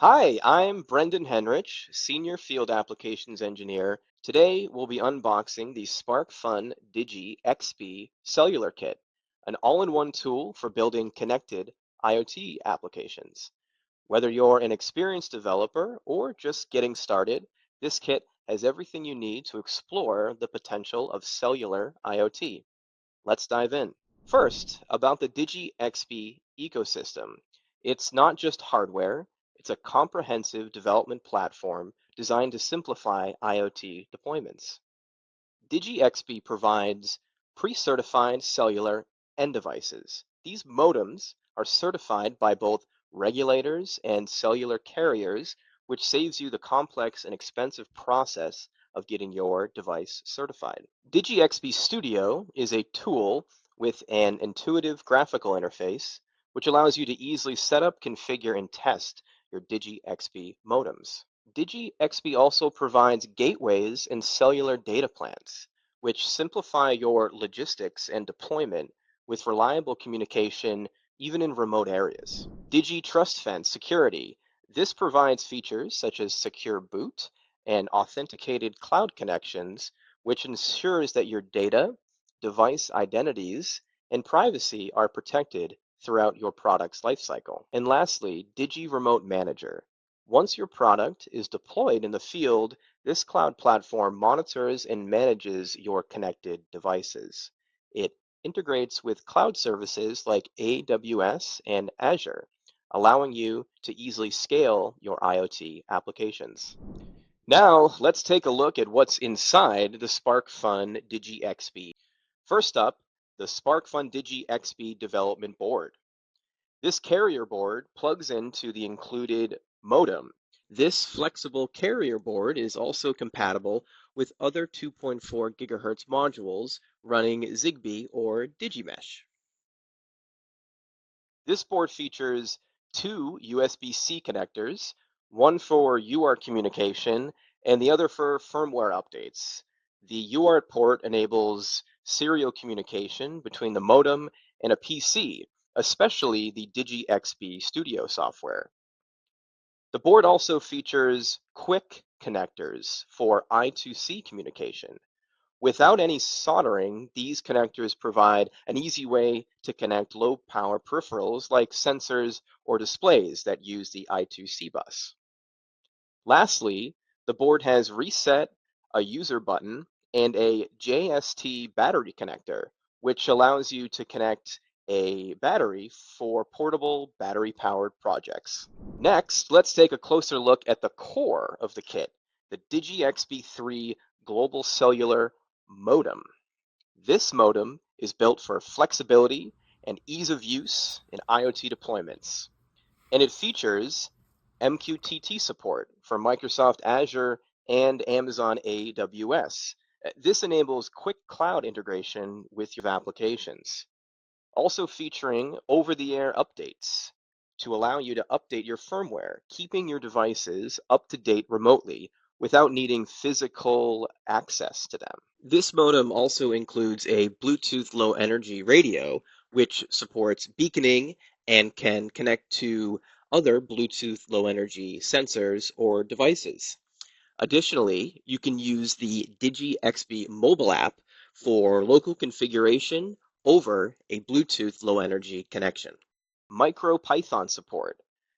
Hi, I'm Brendan Henrich, Senior Field Applications Engineer. Today we'll be unboxing the SparkFun Digi XBee Cellular Kit, an all-in-one tool for building connected IoT applications. Whether you're an experienced developer or just getting started, this kit has everything you need to explore the potential of cellular IoT. Let's dive in. First, about the Digi XBee ecosystem. It's not just hardware, it's a comprehensive development platform designed to simplify IoT deployments. Digi XBee provides pre-certified cellular end devices. These modems are certified by both regulators and cellular carriers, which saves you the complex and expensive process of getting your device certified. Digi XBee Studio is a tool with an intuitive graphical interface, which allows you to easily set up, configure, and test your Digi XBee modems. Digi XBee also provides gateways and cellular data plans, which simplify your logistics and deployment with reliable communication even in remote areas. Digi Trust Fence Security. This provides features such as secure boot and authenticated cloud connections, which ensures that your data, device identities, and privacy are protected throughout your product's lifecycle. And lastly, Digi Remote Manager. Once your product is deployed in the field, this cloud platform monitors and manages your connected devices. It integrates with cloud services like AWS and Azure, allowing you to easily scale your IoT applications. Now, let's take a look at what's inside the SparkFun Digi XBee. First up, the SparkFun Digi XBee development board. This carrier board plugs into the included modem. This flexible carrier board is also compatible with other 2.4 gigahertz modules running Zigbee or Digimesh. This board features two USB-C connectors, one for UART communication and the other for firmware updates. The UART port enables serial communication between the modem and a PC, especially the Digi XBee Studio software. The board also features quick connectors for I2C communication. Without any soldering, these connectors provide an easy way to connect low power peripherals like sensors or displays that use the I2C bus. Lastly, the board has reset, a user button, and a JST battery connector, which allows you to connect a battery for portable battery-powered projects. Next, let's take a closer look at the core of the kit, the Digi XBee 3 Global Cellular Modem. This modem is built for flexibility and ease of use in IoT deployments, and it features MQTT support for Microsoft Azure and Amazon AWS. This enables quick cloud integration with your applications. Also featuring over-the-air updates to allow you to update your firmware, keeping your devices up to date remotely without needing physical access to them. This modem also includes a Bluetooth Low Energy radio, which supports beaconing and can connect to other Bluetooth Low Energy sensors or devices. Additionally, you can use the Digi XBee mobile app for local configuration over a Bluetooth Low Energy connection. MicroPython support.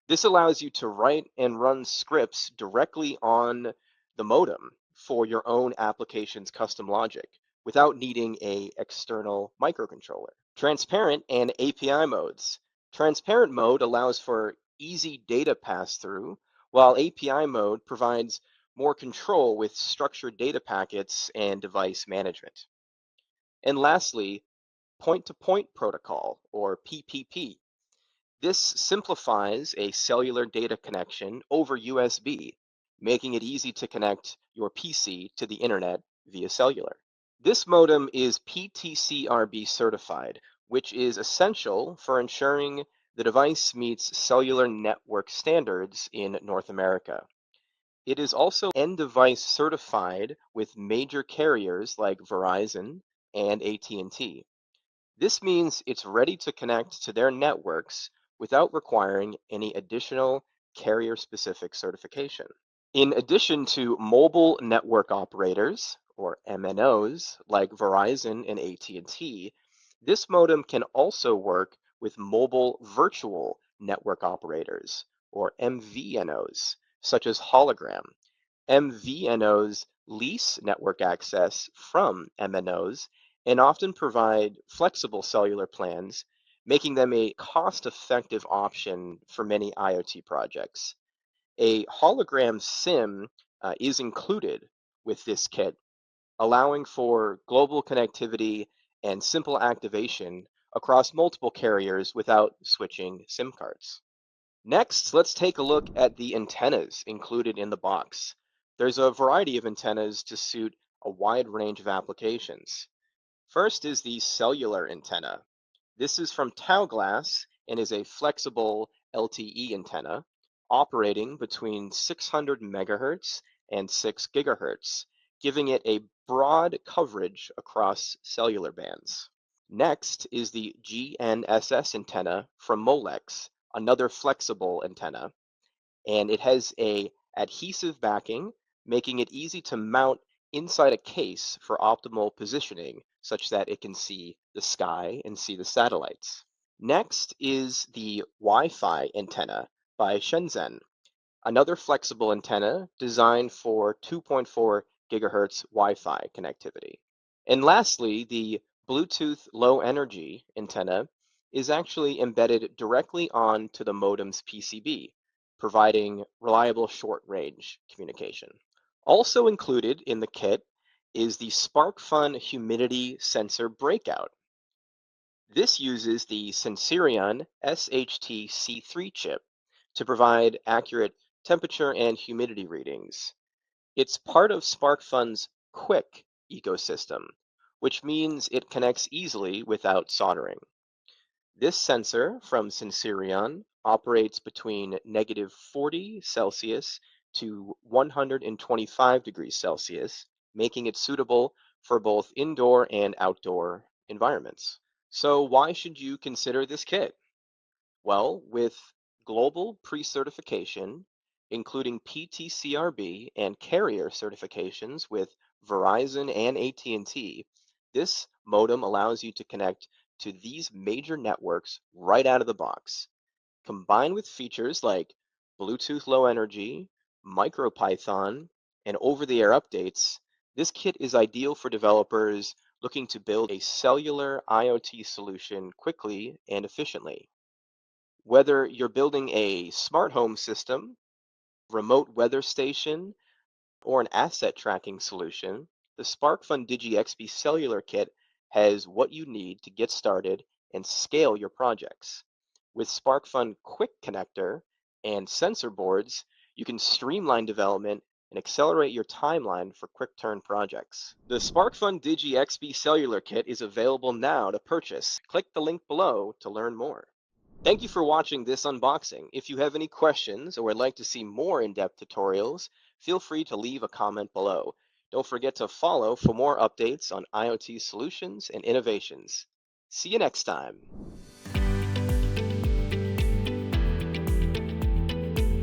This allows you to write and run scripts directly on the modem for your own application's custom logic without needing a external microcontroller. Transparent and API modes. Transparent mode allows for easy data pass-through, while API mode provides more control with structured data packets and device management. And lastly, point-to-point protocol, or PPP. This simplifies a cellular data connection over USB, making it easy to connect your PC to the internet via cellular. This modem is PTCRB certified, which is essential for ensuring the device meets cellular network standards in North America. It is also end device certified with major carriers like Verizon and AT&T. This means it's ready to connect to their networks without requiring any additional carrier-specific certification. In addition to mobile network operators, or MNOs, like Verizon and AT&T, this modem can also work with mobile virtual network operators, or MVNOs, such as Hologram. MVNOs lease network access from MNOs and often provide flexible cellular plans, making them a cost-effective option for many IoT projects. A hologram SIM is included with this kit, allowing for global connectivity and simple activation across multiple carriers without switching SIM cards. Next, let's take a look at the antennas included in the box. There's a variety of antennas to suit a wide range of applications. First is the cellular antenna. This is from Tau Glass and is a flexible LTE antenna operating between 600 megahertz and 6 gigahertz, giving it a broad coverage across cellular bands. Next is the GNSS antenna from Molex, another flexible antenna, and it has a adhesive backing, making it easy to mount inside a case for optimal positioning, such that it can see the sky and see the satellites. Next is the Wi-Fi antenna by Shenzhen, another flexible antenna designed for 2.4 gigahertz Wi-Fi connectivity. And lastly, the Bluetooth Low Energy antenna is actually embedded directly onto the modem's PCB, providing reliable short-range communication. Also included in the kit is the SparkFun humidity sensor breakout. This uses the Sensirion SHT-C3 chip to provide accurate temperature and humidity readings. It's part of SparkFun's Quick ecosystem, which means it connects easily without soldering. This sensor from Sensirion operates between negative 40 Celsius to 125 degrees Celsius, making it suitable for both indoor and outdoor environments. So why should you consider this kit? Well, with global pre-certification, including PTCRB and carrier certifications with Verizon and AT&T, this modem allows you to connect to these major networks right out of the box. Combined with features like Bluetooth Low Energy, MicroPython, and over-the-air updates, this kit is ideal for developers looking to build a cellular IoT solution quickly and efficiently. Whether you're building a smart home system, remote weather station, or an asset tracking solution, the SparkFun Digi XBee Cellular Kit has what you need to get started and scale your projects. With SparkFun Quick Connector and sensor boards, you can streamline development and accelerate your timeline for quick turn projects. The SparkFun Digi XBee Cellular Kit is available now to purchase. Click the link below to learn more. Thank you for watching this unboxing. If you have any questions or would like to see more in-depth tutorials, feel free to leave a comment below. Don't forget to follow for more updates on IoT solutions and innovations. See you next time.